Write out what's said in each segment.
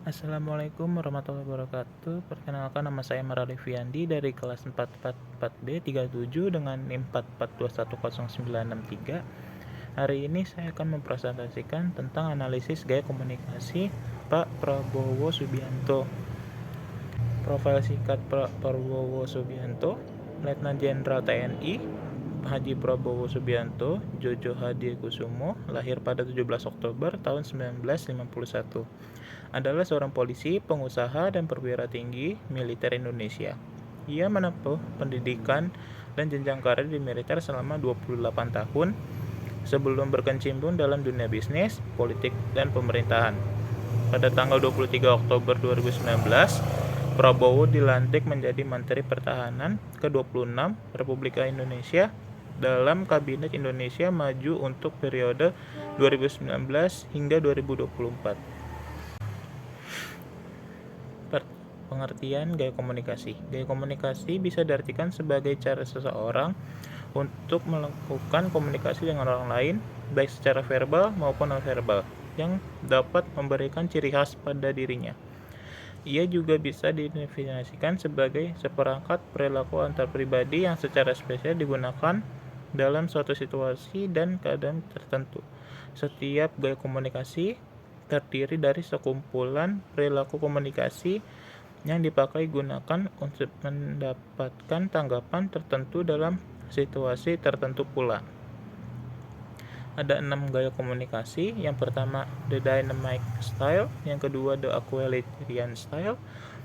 Assalamualaikum warahmatullahi wabarakatuh. Perkenalkan, nama saya Maraliviandi dari kelas 444B 37 dengan NIM 4421093. Hari ini saya akan mempresentasikan tentang analisis gaya komunikasi Pak Prabowo Subianto. Profil singkat Pak Prabowo Subianto: Letnan Jenderal TNI Haji Prabowo Subianto Jojo Hadiekusumo, lahir pada 17 Oktober tahun 1951. Adalah seorang polisi, pengusaha, dan perwira tinggi militer Indonesia. Ia menempuh pendidikan dan jenjang karir di militer selama 28 tahun sebelum berkecimpung dalam dunia bisnis, politik, dan pemerintahan. Pada tanggal 23 Oktober 2019, Prabowo dilantik menjadi Menteri Pertahanan ke-26 Republik Indonesia dalam Kabinet Indonesia Maju untuk periode 2019 hingga 2024. Pengertian gaya komunikasi. Gaya komunikasi bisa diartikan sebagai cara seseorang untuk melakukan komunikasi dengan orang lain, baik secara verbal maupun non-verbal, yang dapat memberikan ciri khas pada dirinya. Ia juga bisa didefinisikan sebagai seperangkat perilaku antar pribadi yang secara spesial digunakan dalam suatu situasi dan keadaan tertentu. Setiap gaya komunikasi terdiri dari sekumpulan perilaku komunikasi yang dipakai gunakan untuk mendapatkan tanggapan tertentu dalam situasi tertentu pula. Ada 6 gaya komunikasi. Yang pertama, the dynamic style. Yang kedua, the equalitarian style.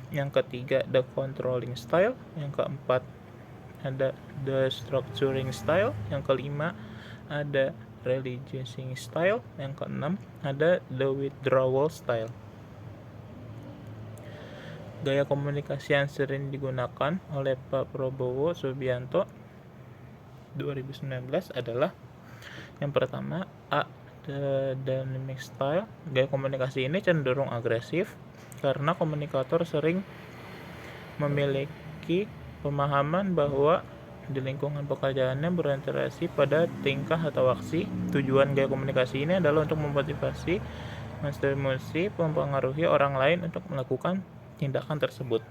Yang ketiga, the controlling style. Yang keempat, ada the structuring style. Yang kelima, ada religiousing style. Yang keenam, ada the withdrawal style. Gaya komunikasi yang sering digunakan oleh Pak Prabowo Subianto 2019 adalah: yang pertama, A, the dynamic style. Gaya komunikasi ini cenderung agresif karena komunikator sering memiliki pemahaman bahwa di lingkungan pekerjaannya berinteraksi pada tingkah atau aksi. Tujuan gaya komunikasi ini adalah untuk memotivasi, menstimulasi, mempengaruhi orang lain untuk melakukan tindakan tersebut.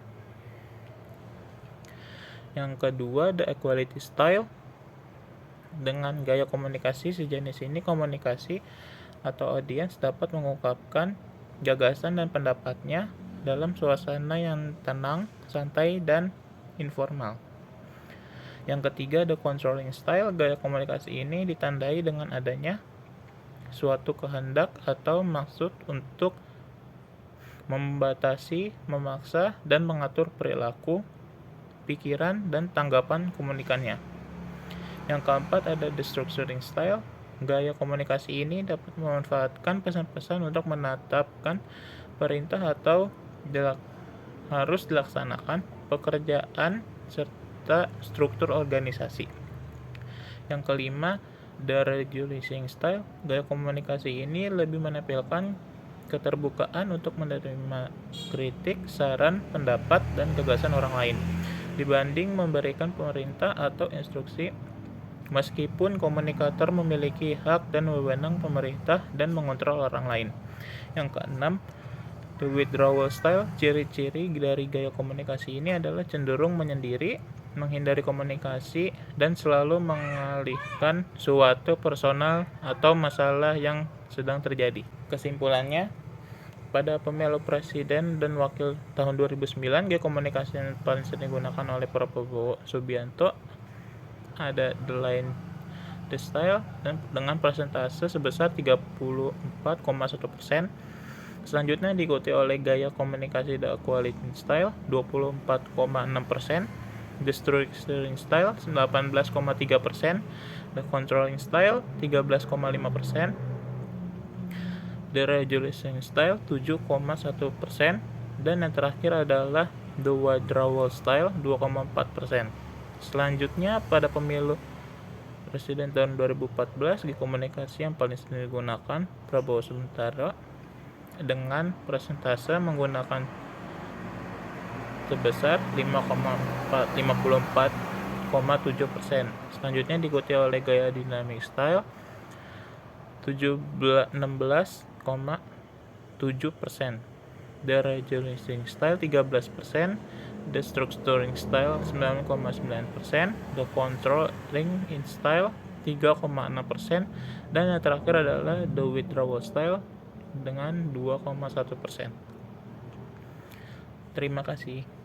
Yang kedua, the equality style. Dengan gaya komunikasi sejenis ini, komunikasi atau audiens dapat mengungkapkan gagasan dan pendapatnya dalam suasana yang tenang, santai, dan informal. Yang ketiga, the controlling style. Gaya komunikasi ini ditandai dengan adanya suatu kehendak atau maksud untuk membatasi, memaksa, dan mengatur perilaku, pikiran, dan tanggapan komunikannya. Yang keempat, ada the structuring style. Gaya komunikasi ini dapat memanfaatkan pesan-pesan untuk menetapkan perintah atau harus dilaksanakan pekerjaan serta struktur organisasi. Yang kelima, the regulating style. Gaya komunikasi ini lebih menampilkan keterbukaan untuk menerima kritik, saran, pendapat, dan gagasan orang lain dibanding memberikan perintah atau instruksi, meskipun komunikator memiliki hak dan wewenang pemerintah dan mengontrol orang lain. Yang keenam, the withdrawal style. Ciri-ciri dari gaya komunikasi ini adalah cenderung menyendiri, menghindari komunikasi, dan selalu mengalihkan suatu personal atau masalah yang sedang terjadi. Kesimpulannya, pada pemilu presiden dan wakil tahun 2009, gaya komunikasi yang paling sering digunakan oleh Prabowo Subianto ada the line, the style, dan dengan persentase sebesar 34,1%. Selanjutnya diikuti oleh gaya komunikasi the equality style 24,6%, the structuring style 18,3%, the controlling style 13,5%, the regulating style 7,1%, dan yang terakhir adalah the withdrawal style 2,4%. Selanjutnya, pada pemilu presiden tahun 2014, gaya komunikasi yang paling sering digunakan Prabowo Subianto dengan persentase menggunakan sebesar 54,7%. Selanjutnya diikuti oleh gaya dynamic style 16,7%. the rejoicing style 13%, the structuring style 9,9%, the controlling in style 3,6%, dan yang terakhir adalah the withdrawal style dengan 2,1%. Terima kasih.